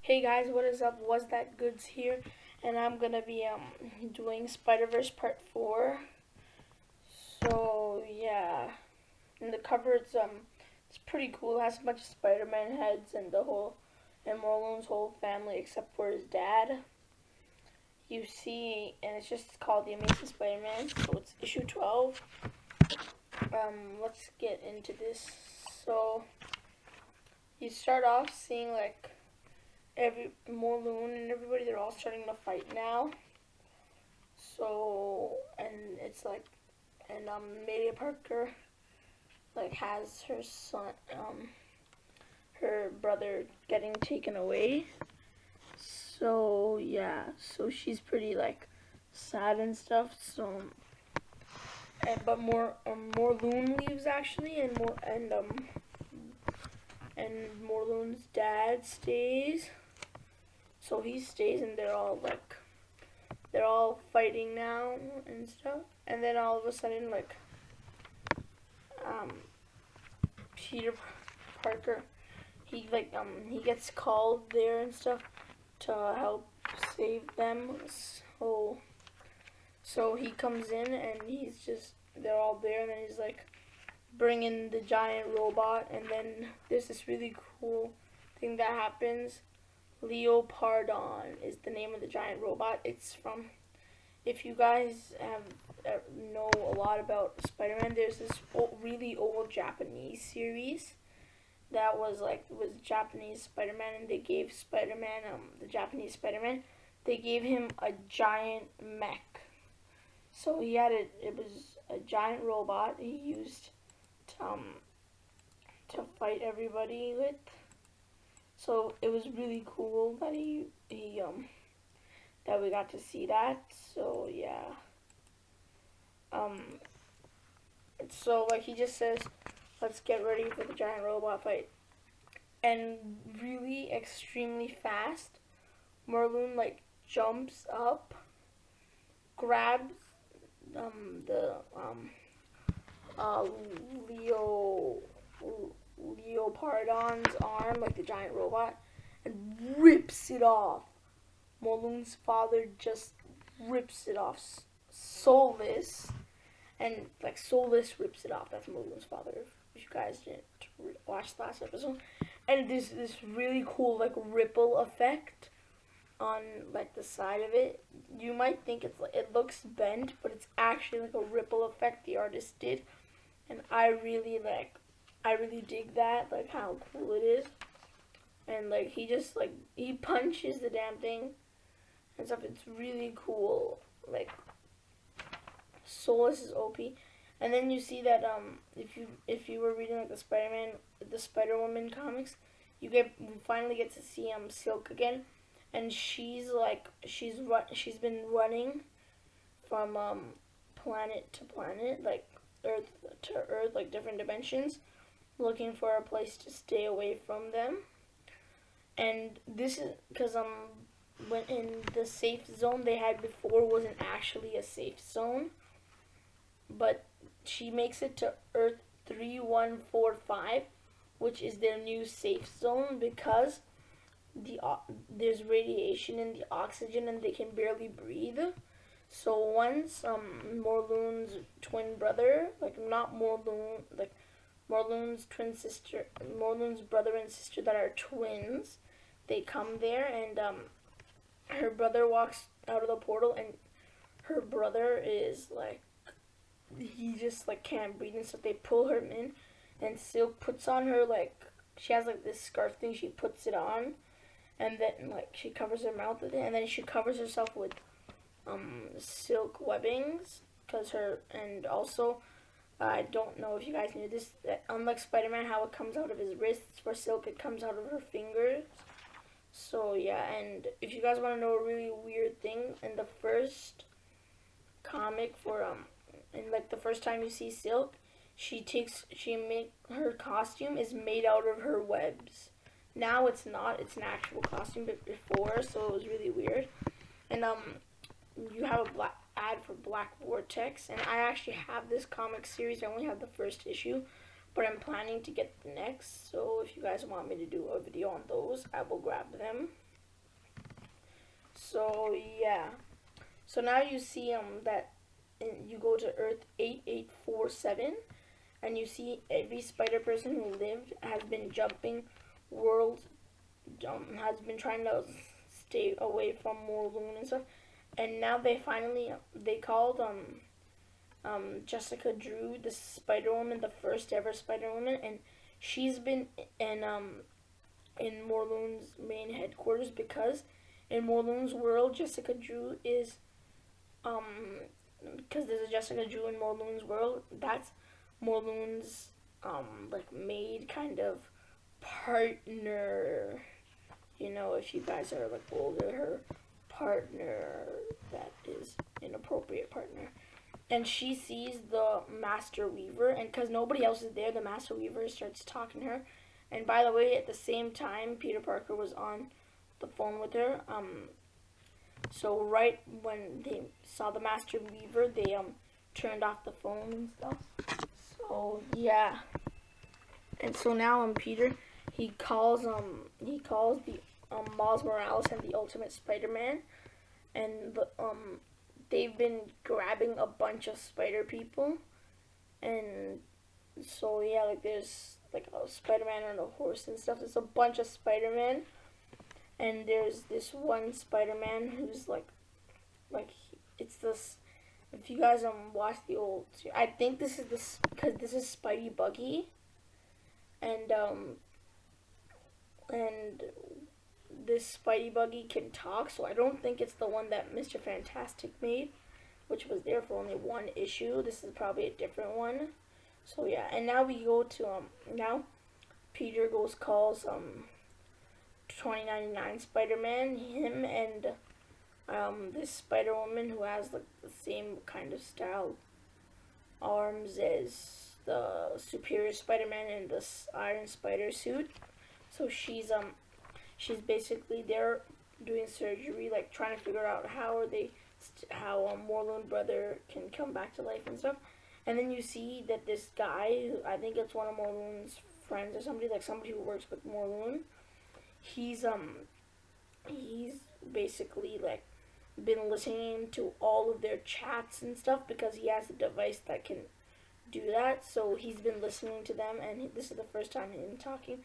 Hey guys, what is up? Was that goods here? And I'm gonna be doing Spider-Verse Part 4. So yeah. And the cover it's pretty cool. It has a bunch of Spider-Man heads and Morlone's whole family except for his dad. You see, and it's just called The Amazing Spider-Man. So it's issue 12. Let's get into this. So you start off seeing like every Morlun and everybody, they're all starting to fight now. So and it's like and Mayday Parker like has her son her brother getting taken away. So yeah, so she's pretty like sad and stuff. So but Morlun leaves actually, and Morlun's dad stays. So he stays, and they're all fighting now and stuff. And then all of a sudden, like um, Peter Parker, he gets called there and stuff to help save them. So he comes in and they're all there, and then he's like bringing the giant robot, and then there's this really cool thing that happens. Leopardon is the name of the giant robot. It's from, if you guys have know a lot about Spider-Man, there's this really old Japanese series that was Japanese Spider-Man, and they gave Spider-Man the Japanese Spider-Man, they gave him a giant mech. So it was a giant robot he used to fight everybody with. So it was really cool that he that we got to see that. So yeah. Um so like he just says, let's get ready for the giant robot fight. And really extremely fast, Merlin like jumps up, grabs the uh Leo Leopardon's arm, like the giant robot, and rips it off. Morlun's father just rips it off. Soulless, and like Soulless rips it off. That's Morlun's father. If you guys didn't watch the last episode, and there's this really cool like ripple effect on like the side of it. You might think it looks bent, but it's actually like a ripple effect the artist did, and I really dig that, like how cool it is. And like he punches the damn thing and stuff. It's really cool. Like Solus is OP. And then you see that if you were reading like the Spider Woman comics, you finally get to see Silk again, and she's been running from planet to planet, like Earth to Earth, like different dimensions, looking for a place to stay away from them. And this is because when in the safe zone they had before wasn't actually a safe zone, but she makes it to Earth 3145, which is their new safe zone because there's radiation in the oxygen and they can barely breathe. So once Morlun's twin brother, like not Morlun, like Morlun's twin sister, Morlun's brother and sister that are twins, they come there, and her brother walks out of the portal, and her brother is like he just like can't breathe, and so they pull her in, and Silk puts on her like she has like this scarf thing, she puts it on, and then like she covers her mouth with it, and then she covers herself with silk webbings, because her and also I don't know if you guys knew this, that unlike Spider-Man, how it comes out of his wrists, for Silk it comes out of her fingers. So yeah, and if you guys want to know a really weird thing, in the first comic for and like the first time you see Silk, her costume is made out of her webs. Now it's not, it's an actual costume, but before, so it was really weird. And you have a black ad for Black Vortex, and I actually have this comic series. I only have the first issue, but I'm planning to get the next. So if you guys want me to do a video on those, I will grab them. So yeah. So now you see that you go to Earth 8847, and you see every spider person who lived has been jumping worlds, has been trying to stay away from Morlun and stuff. And now they called Jessica Drew, the Spider Woman, the first ever Spider Woman, and she's been in Morlun's main headquarters because in Morlun's world, Jessica Drew is because there's a Jessica Drew in Morlun's world. That's Morlun's like maid kind of partner. You know, if you guys are like older, her partner that is inappropriate partner. And she sees the Master Weaver, and because nobody else is there, the Master Weaver starts talking to her. And by the way, at the same time, Peter Parker was on the phone with her. So right when they saw the Master Weaver, they turned off the phone and stuff. So yeah, and so now Peter he calls the Miles Morales and the Ultimate Spider-Man, and they've been grabbing a bunch of spider people, and so yeah, like there's like a Spider-Man on a horse and stuff. There's a bunch of Spider-Man, and there's this one Spider-Man who's it's this. If you guys watch the old, I think this is this because this is Spidey Buggy, and and this Spidey Buggy can talk, so I don't think it's the one that Mr. Fantastic made, which was there for only one issue. This is probably a different one. So yeah, and now we go to now Peter calls 2099 Spider-Man, him and this Spider Woman who has like the same kind of style arms as the Superior Spider-Man in this Iron Spider suit. So she's basically there doing surgery, like trying to figure out how Morlun brother can come back to life and stuff. And then you see that this guy, who I think it's one of Morlun's friends or somebody, like somebody who works with Morlun, he's basically like been listening to all of their chats and stuff because he has a device that can do that. So he's been listening to them, and this is the first time he's talking.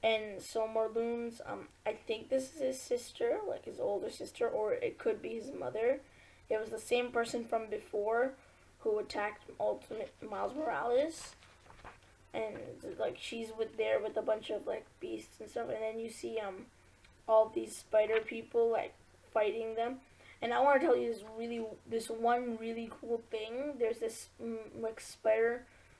And so Morlun's, I think this is his sister, like his older sister, or it could be his mother. It was the same person from before who attacked Ultimate Miles Morales. And like she's there with a bunch of like beasts and stuff. And then you see all these spider people like fighting them. And I want to tell you this one really cool thing. There's this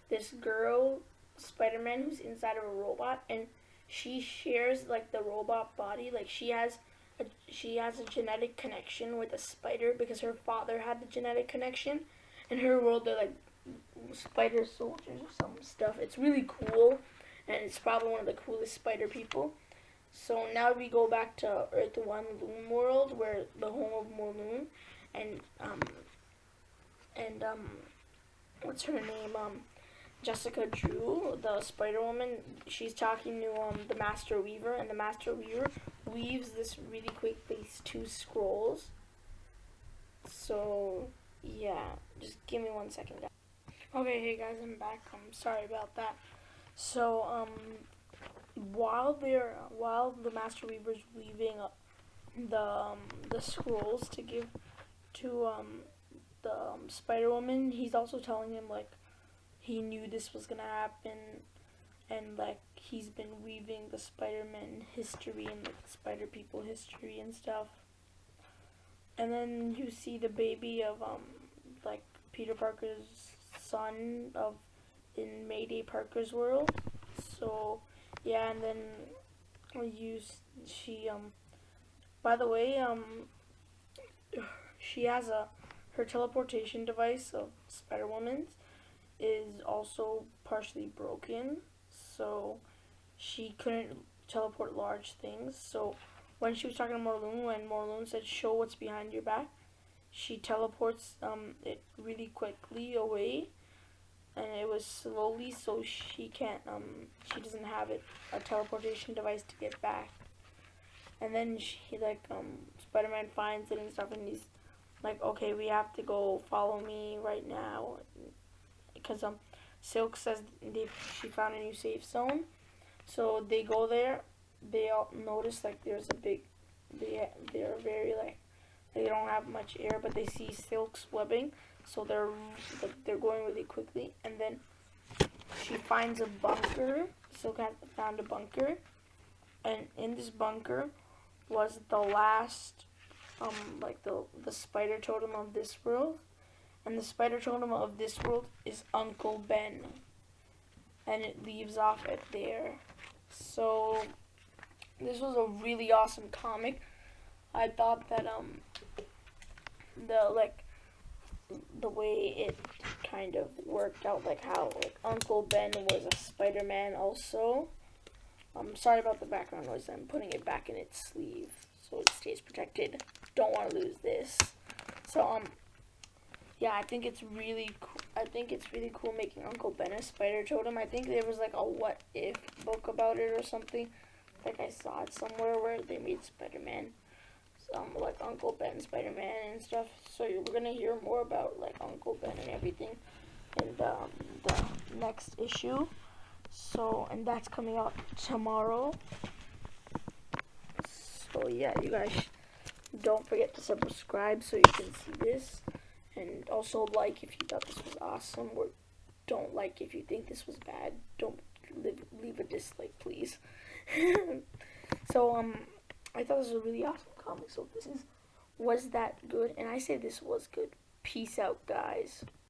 this girl Spider-Man who's inside of a robot, and she shares like the robot body. Like she has a genetic connection with a spider because her father had the genetic connection. In her world, they're like spider soldiers or some stuff. It's really cool, and it's probably one of the coolest spider people. So now we go back to Earth One Loon World, where the home of Morlun, and what's her name? Jessica Drew, the Spider Woman. She's talking to the Master Weaver, and the Master Weaver weaves these two scrolls. So yeah, just give me 1 second, guys. Okay, hey guys, I'm back. I'm sorry about that. So while the Master Weaver's weaving the scrolls to give to the Spider Woman, he's also telling him like he knew this was gonna happen, and like he's been weaving the Spider-Man history and like the Spider People history and stuff. And then you see the baby of like Peter Parker's son in Mayday Parker's world. So yeah, and then she by the way she has her teleportation device of Spider-Woman's is also partially broken, so she couldn't teleport large things. So when she was talking to Morlun, when Morlun said show what's behind your back, she teleports it really quickly away, and it was slowly, so she can't she doesn't have a teleportation device to get back. And then Spider-Man finds it and stuff, and he's like, okay, we have to go, follow me right now, because Silk says she found a new safe zone. So they go there. They all notice like there's a big, they're very like, they don't have much air, but they see Silk's webbing, so they're going really quickly. And then she finds a bunker. Silk has found a bunker, and in this bunker was the last, like the spider totem of this world, and the spider totem of this world is Uncle Ben, and it leaves off at there. So this was a really awesome comic. I thought that the like the way it kind of worked out, like how like Uncle Ben was a Spider-Man also. Sorry about the background noise. I'm putting it back in its sleeve so it stays protected. Don't want to lose this. So yeah, I think it's really cool. I think it's really cool making Uncle Ben a spider totem. I think there was like a what if book about it or something. Like I saw it somewhere where they made Spider-Man, like Uncle Ben Spider-Man and stuff. So we're gonna hear more about like Uncle Ben and everything in the next issue. So, and that's coming out tomorrow. So yeah, you guys don't forget to subscribe so you can see this. And also like if you thought this was awesome, or don't like if you think this was bad. Don't leave a dislike, please. So I thought this was a really awesome comic. So was that good? And I say this was good. Peace out, guys.